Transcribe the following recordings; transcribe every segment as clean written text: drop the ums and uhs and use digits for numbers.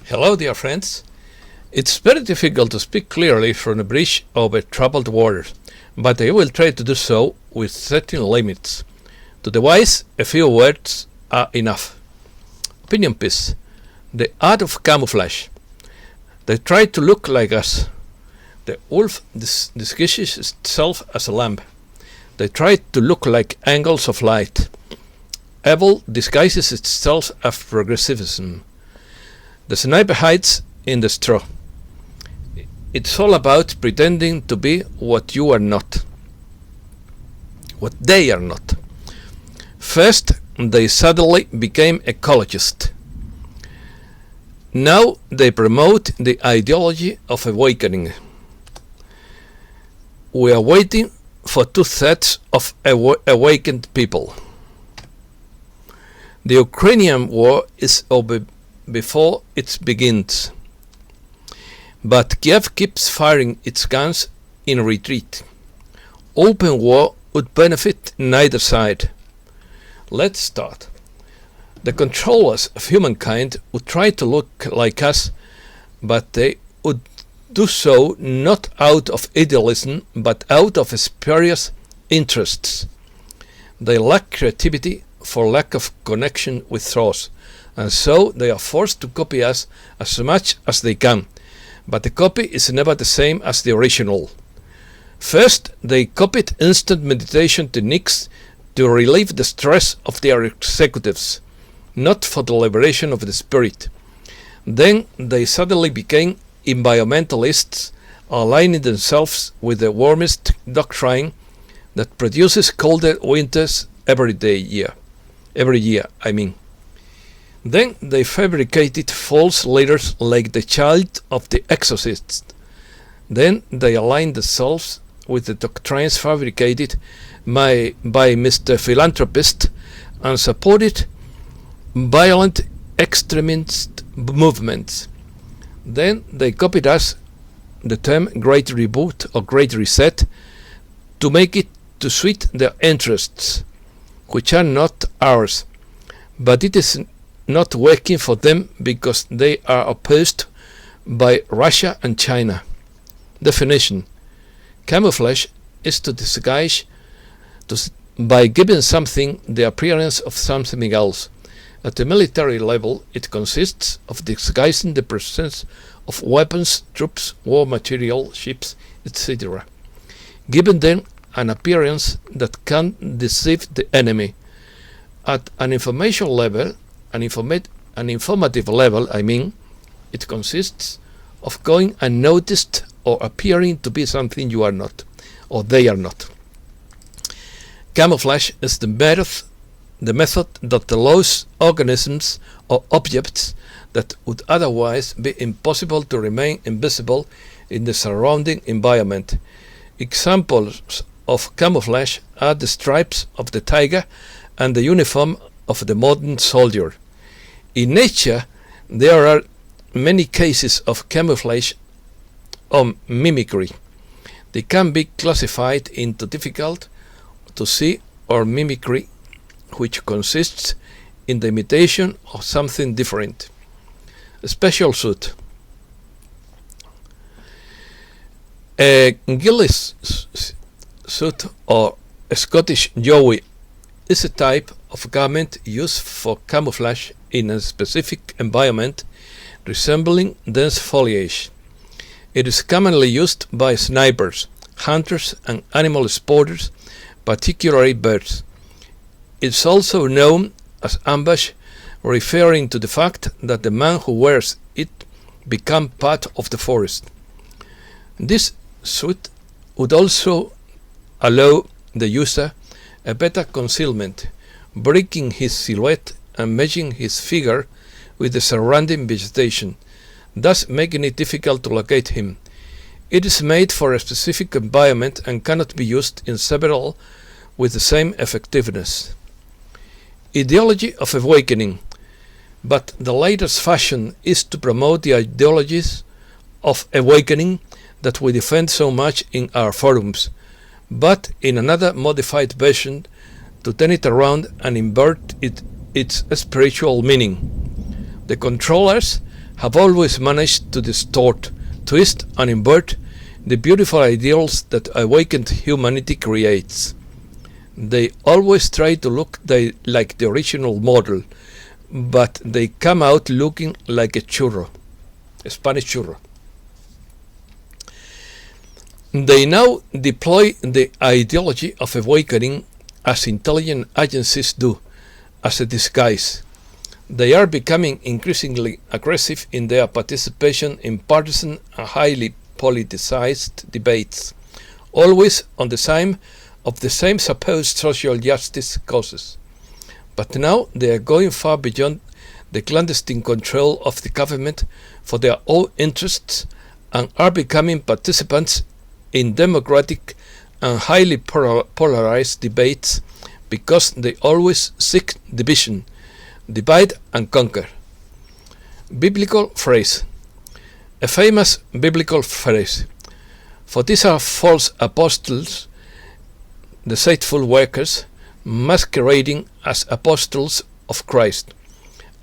Hello, dear friends. It's very difficult to speak clearly from a bridge over troubled waters, but I will try to do so with certain limits. To the wise, a few words are enough. Opinion piece. The art of camouflage. They try to look like us. The wolf disguises itself as a lamb. They try to look like angles of light. Evil disguises itself as progressivism. The sniper hides in the straw. It's all about pretending to be what you are not. What they are not. First, they suddenly became ecologists. Now they promote the ideology of awakening. We are waiting for 2/3 of awakened people. The Ukrainian war is over before it begins. But Kiev keeps firing its guns in retreat. Open war would benefit neither side. Let's start. The controllers of humankind would try to look like us, but they would do so not out of idealism, but out of spurious interests. They lack creativity for lack of connection with source, and so they are forced to copy us as much as they can. But the copy is never the same as the original. First, they copied instant meditation techniques to relieve the stress of their executives, not for the liberation of the spirit. Then they suddenly became environmentalists, aligning themselves with the warmest doctrine that produces colder winters every year. Then they fabricated false leaders like the child of the exorcist. Then they aligned themselves with the doctrines fabricated by Mr. Philanthropist and supported violent extremist movements. Then they copied us the term Great Reboot or Great Reset to make it to suit their interests, which are not ours. But it is not working for them because they are opposed by Russia and China. Definition. Camouflage is to disguise by giving something the appearance of something else. At the military level, it consists of disguising the presence of weapons, troops, war material, ships, etc., giving them an appearance that can deceive the enemy. At an information level, an informative level, it consists of going unnoticed or appearing to be something you are not, or they are not. Camouflage is the method that allows organisms or objects that would otherwise be impossible to remain invisible in the surrounding environment. Examples of camouflage are the stripes of the tiger and the uniform of the modern soldier. In nature, there are many cases of camouflage or mimicry. They can be classified into difficult to see or mimicry, which consists in the imitation of something different. A special suit. A ghillie suit or a Scottish jowie is a type of garment used for camouflage in a specific environment resembling dense foliage. It is commonly used by snipers, hunters, and animal spotters, particularly birds. It's also known as ambush, referring to the fact that the man who wears it becomes part of the forest. This suit would also allow the user a better concealment, breaking his silhouette and matching his figure with the surrounding vegetation, thus making it difficult to locate him. It is made for a specific environment and cannot be used in several with the same effectiveness. Ideology of awakening. But the latest fashion is to promote the ideologies of awakening that we defend so much in our forums, but in another modified version to turn it around and invert its spiritual meaning. The controllers have always managed to distort, twist, and invert the beautiful ideals that awakened humanity creates. They always try to look like the original model, but they come out looking like a churro, a Spanish churro. They now deploy the ideology of awakening as intelligence agencies do, as a disguise. They are becoming increasingly aggressive in their participation in partisan and highly politicized debates, always on the side of the same supposed social justice causes. But now they are going far beyond the clandestine control of the government for their own interests and are becoming participants in democratic and highly polarized debates because they always seek division, divide and conquer. Biblical phrase. A famous biblical phrase. For these are false apostles, deceitful workers, masquerading as apostles of Christ.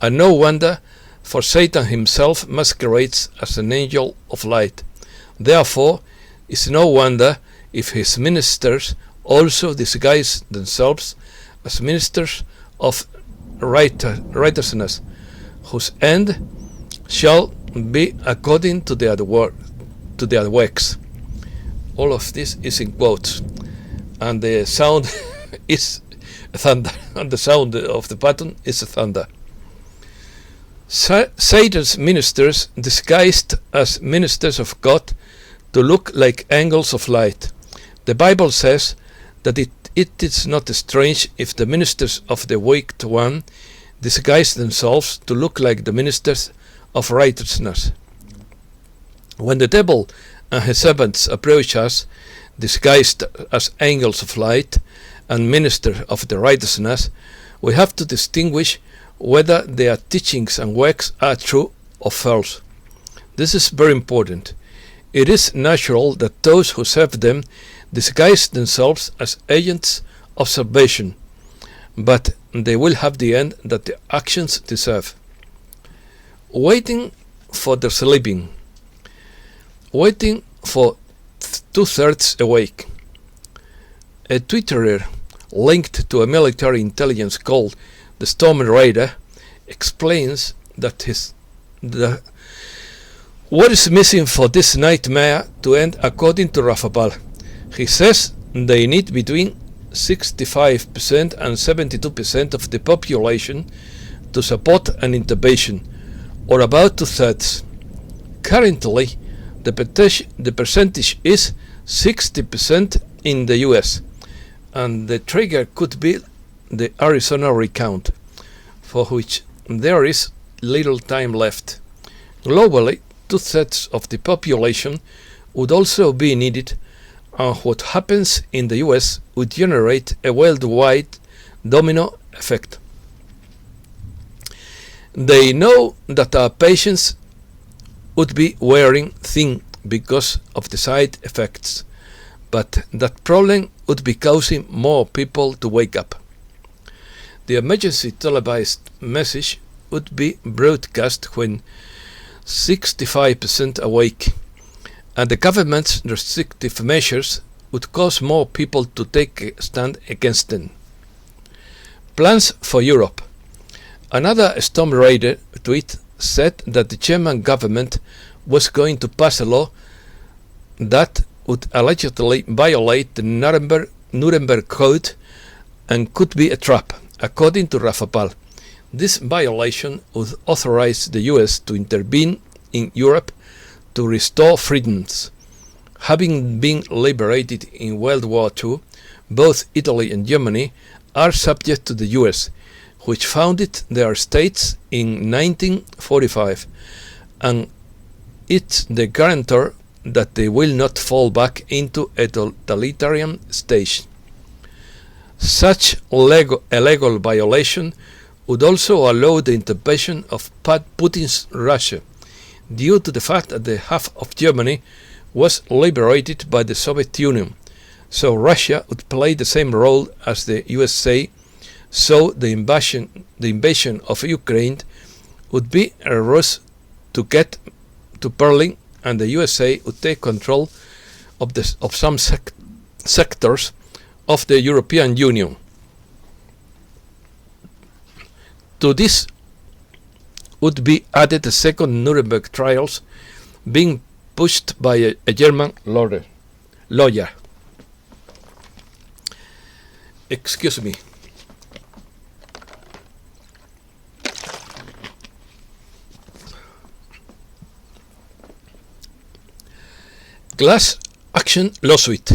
And no wonder, for Satan himself masquerades as an angel of light. Therefore, it's no wonder if his ministers also disguise themselves as ministers of righteousness, whose end shall be according to their works. All of this is in quotes, and the sound is thunder, and the sound of the button is thunder. Satan's ministers disguised as ministers of God to look like angels of light. The Bible says that it is not strange if the ministers of the wicked one disguise themselves to look like the ministers of righteousness. When the devil and his servants approach us, disguised as angels of light and ministers of the righteousness, we have to distinguish whether their teachings and works are true or false. This is very important. It is natural that those who serve them disguise themselves as agents of salvation, but they will have the end that their actions deserve. Waiting for the sleeping. Waiting for 2/3 awake. A Twitterer linked to a military intelligence called the Storm Raider explains that what is missing for this nightmare to end according to Rafabal. He says they need between 65% and 72% of the population to support an intervention, or about 2/3. Currently, the percentage is 60% in the US, and the trigger could be the Arizona recount, for which there is little time left. Globally, 2/3 of the population would also be needed, and what happens in the US would generate a worldwide domino effect. They know that our patients would be wearing thin because of the side effects, but that problem would be causing more people to wake up. The emergency televised message would be broadcast when 65% awake, and the government's restrictive measures would cause more people to take a stand against them. Plans for Europe. Another Storm Raider tweet said that the German government was going to pass a law that would allegedly violate the Nuremberg Code and could be a trap, according to Rafapal. This violation would authorize the US to intervene in Europe to restore freedoms. Having been liberated in World War II, both Italy and Germany are subject to the US, which founded their states in 1945, and it's the guarantor that they will not fall back into a totalitarian stage. Such a legal violation would also allow the intervention of Putin's Russia, due to the fact that the half of Germany was liberated by the Soviet Union, so Russia would play the same role as the USA, so the invasion of Ukraine would be a ruse to get to Berlin, and the USA would take control of some sectors of the European Union. To this would be added the second Nuremberg trials, being pushed by a German lawyer. Excuse me. Class action lawsuit.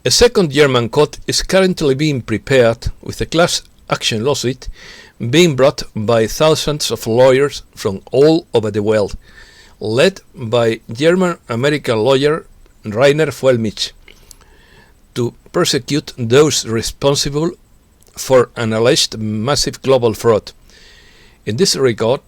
A second German court is currently being prepared, with a class action lawsuit being brought by thousands of lawyers from all over the world, led by German-American lawyer Rainer Fuellmich, to persecute those responsible for an alleged massive global fraud. In this regard,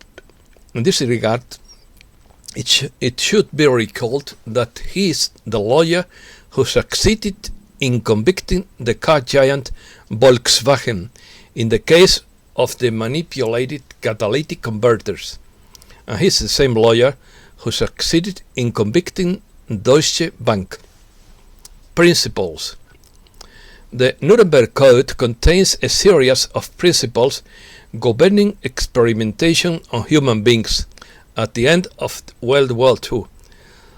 it should be recalled that he is the lawyer who succeeded in convicting the car giant Volkswagen in the case of the manipulated catalytic converters. And he is the same lawyer who succeeded in convicting Deutsche Bank. Principles. The Nuremberg Code contains a series of principles governing experimentation on human beings at the end of World War II.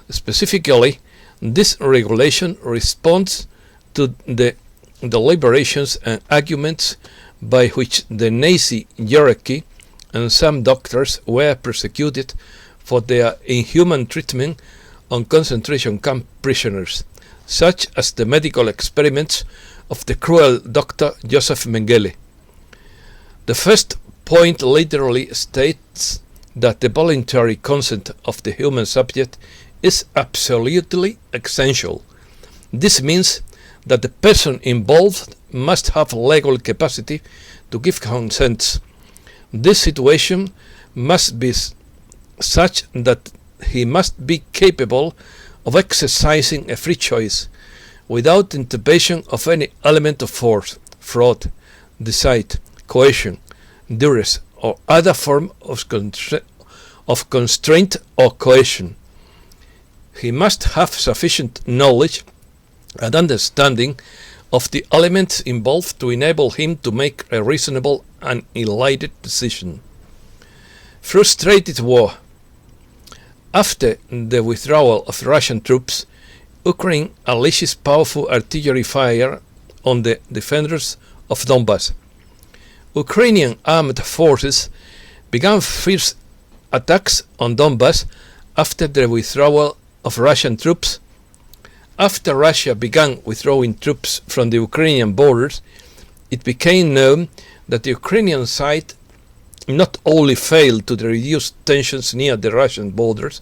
Specifically, this regulation responds to the deliberations and arguments by which the Nazi hierarchy and some doctors were persecuted for their inhuman treatment on concentration camp prisoners, such as the medical experiments of the cruel Dr. Joseph Mengele. The first point literally states that the voluntary consent of the human subject is absolutely essential. This means that the person involved must have legal capacity to give consent. This situation must be such that he must be capable of exercising a free choice without intervention of any element of force, fraud, deceit, coercion, duress, or other form of constraint or coercion. He must have sufficient knowledge and understanding of the elements involved to enable him to make a reasonable and enlightened decision. Frustrated war. After the withdrawal of Russian troops, Ukraine unleashes powerful artillery fire on the defenders of Donbass. Ukrainian armed forces began fierce attacks on Donbass after the withdrawal of Russian troops. After Russia began withdrawing troops from the Ukrainian borders, it became known that the Ukrainian side not only failed to reduce tensions near the Russian borders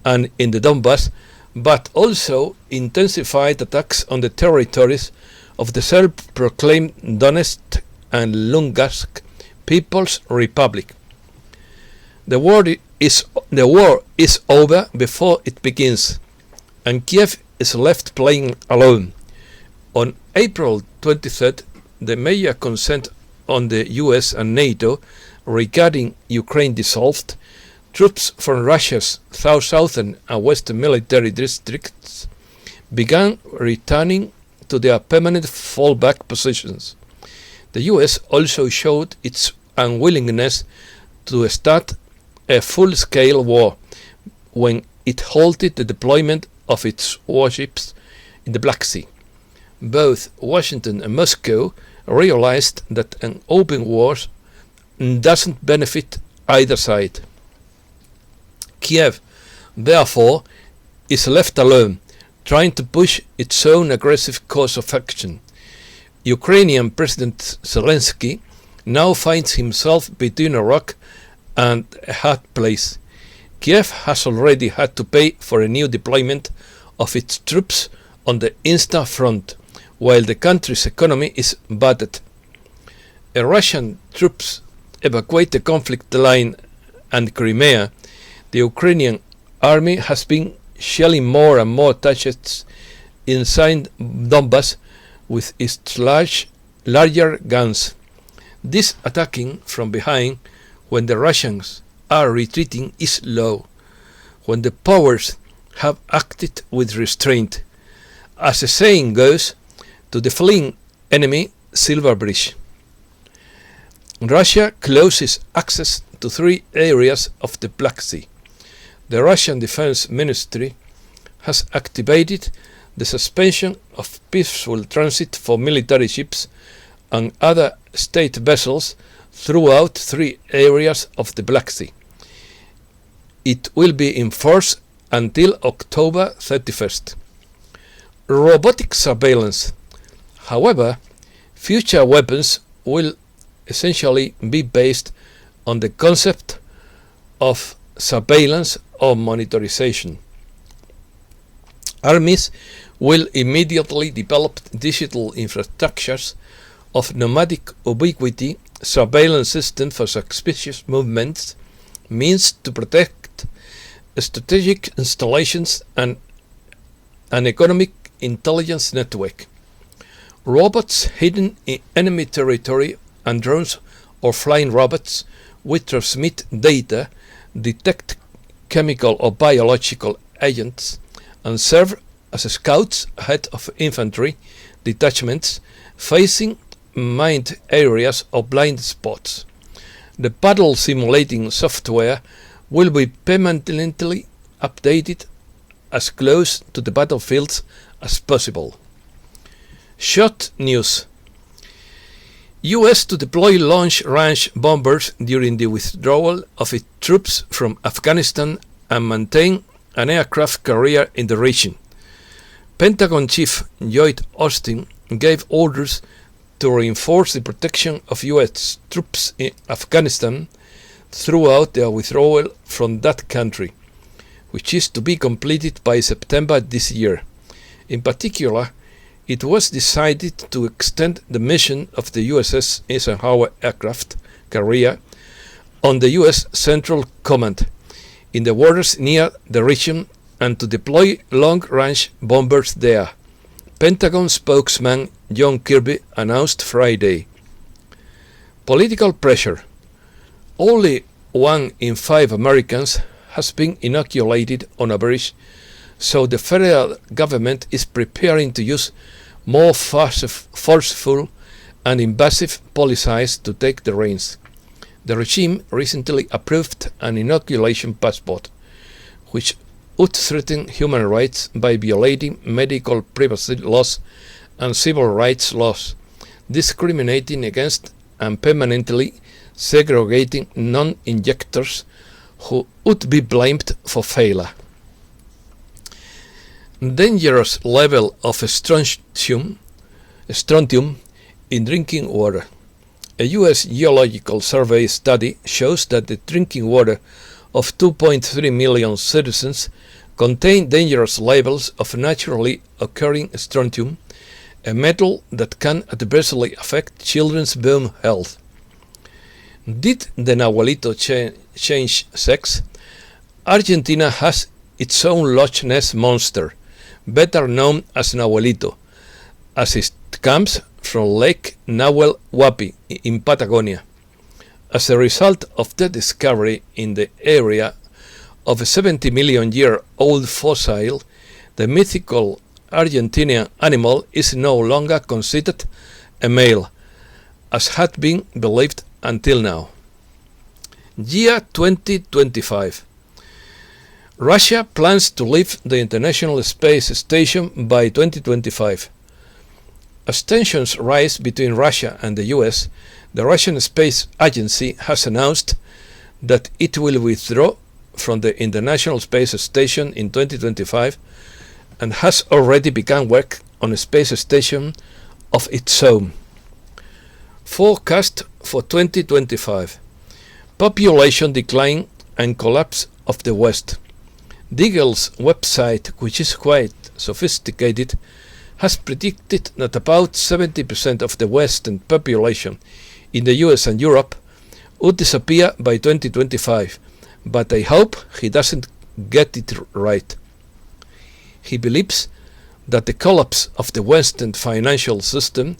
and in the Donbass, but also intensified attacks on the territories of the self-proclaimed Donetsk and Lugansk People's Republic. The war is over before it begins, and Kiev is left playing alone. On April 23rd, the major consent on the US and NATO regarding Ukraine dissolved, troops from Russia's southern and western military districts began returning to their permanent fallback positions. The US also showed its unwillingness to start a full-scale war when it halted the deployment of its warships in the Black Sea. Both Washington and Moscow realized that an open war doesn't benefit either side. Kiev, therefore, is left alone, trying to push its own aggressive course of action. Ukrainian President Zelensky now finds himself between a rock and a hard place. Kiev has already had to pay for a new deployment of its troops on the Eastern Front, while the country's economy is battered. Russian troops evacuate the conflict line and Crimea. The Ukrainian army has been shelling more and more targets inside Donbass with its larger guns. This attacking from behind when the Russians are retreating is low, when the powers have acted with restraint. As the saying goes, to the fleeing enemy, silver bridge. Russia closes access to 3 areas of the Black Sea. The Russian Defense Ministry has activated the suspension of peaceful transit for military ships and other state vessels throughout 3 areas of the Black Sea. It will be in force until October 31st. Robotic surveillance. However, future weapons will essentially be based on the concept of surveillance or monitorization. Armies will immediately develop digital infrastructures of nomadic ubiquity surveillance system for suspicious movements, means to protect strategic installations and an economic intelligence network. Robots hidden in enemy territory and drones or flying robots will transmit data, detect chemical or biological agents, and serve as scouts ahead of infantry detachments facing mined areas or blind spots. The battle simulating software will be permanently updated as close to the battlefields as possible. Short news. US to deploy long-range bombers during the withdrawal of its troops from Afghanistan and maintain an aircraft carrier in the region. Pentagon Chief Lloyd Austin gave orders to reinforce the protection of US troops in Afghanistan throughout their withdrawal from that country, which is to be completed by September this year. In particular, it was decided to extend the mission of the USS Eisenhower aircraft carrier on the US Central Command in the waters near the region and to deploy long-range bombers there, Pentagon spokesman John Kirby announced Friday. Political pressure. Only 1 in 5 Americans has been inoculated on average, so the federal government is preparing to use more forceful and invasive policies to take the reins. The regime recently approved an inoculation passport, which would threaten human rights by violating medical privacy laws and civil rights laws, discriminating against and permanently segregating non-injectors who would be blamed for failure. Dangerous level of strontium in drinking water. A U.S. Geological Survey study shows that the drinking water of 2.3 million citizens contain dangerous levels of naturally occurring strontium, a metal that can adversely affect children's bone health. Did the Nahuelito change sex? Argentina has its own Loch Ness monster, better known as Nahuelito, as it comes from Lake Nahuel Huapi in Patagonia. As a result of the discovery in the area of a 70-million-year-old fossil, the mythical Argentinian animal is no longer considered a male, as had been believed until now. Year 2025. Russia plans to leave the International Space Station by 2025. As tensions rise between Russia and the US, the Russian Space Agency has announced that it will withdraw from the International Space Station in 2025 and has already begun work on a space station of its own. Forecast for 2025. Population decline and collapse of the West. Deagle's website, which is quite sophisticated, has predicted that about 70% of the Western population in the US and Europe would disappear by 2025, but I hope he doesn't get it right. He believes that the collapse of the Western financial system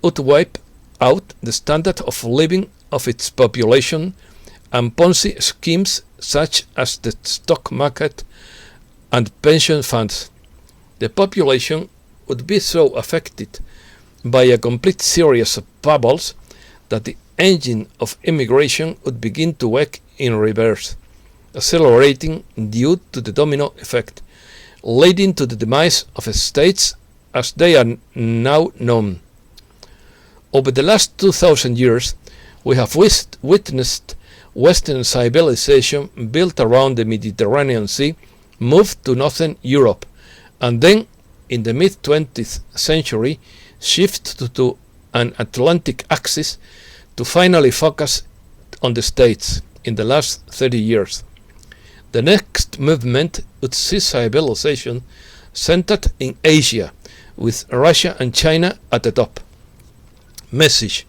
would wipe out the standard of living of its population and Ponzi schemes such as the stock market and pension funds. The population would be so affected by a complete series of bubbles that the engine of immigration would begin to work in reverse, accelerating due to the domino effect, leading to the demise of states as they are now known. Over the last 2,000 years, we have witnessed Western civilization built around the Mediterranean Sea move to northern Europe, and then, in the mid-20th century, shift to an Atlantic axis to finally focus on the States in the last 30 years. The next movement would see civilization centered in Asia, with Russia and China at the top. Message: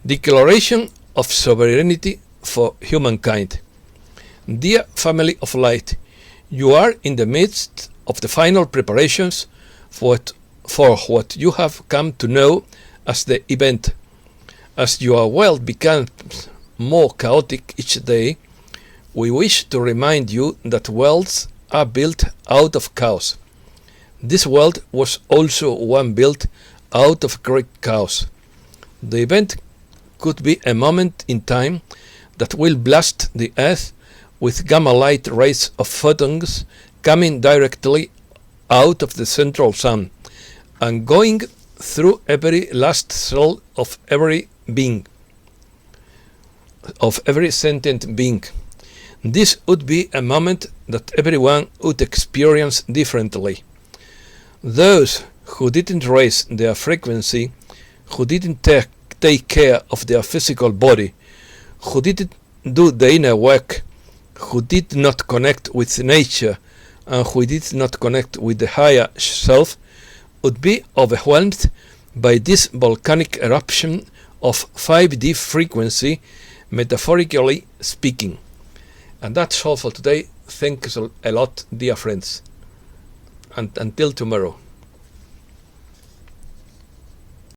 Declaration of sovereignty for humankind. Dear family of light, you are in the midst of the final preparations for what you have come to know as the event. As your world becomes more chaotic each day, we wish to remind you that worlds are built out of chaos. This world was also one built out of great chaos. The event could be a moment in time that will blast the earth with gamma light rays of photons coming directly out of the central sun and going through every last cell of every being, of every sentient being. This would be a moment that everyone would experience differently. Those who didn't raise their frequency, who didn't take care of their physical body, who didn't do the inner work, who did not connect with nature, and who did not connect with the higher self, would be overwhelmed by this volcanic eruption of 5D frequency, metaphorically speaking. And that's all for today. Thanks a lot, dear friends. And until tomorrow.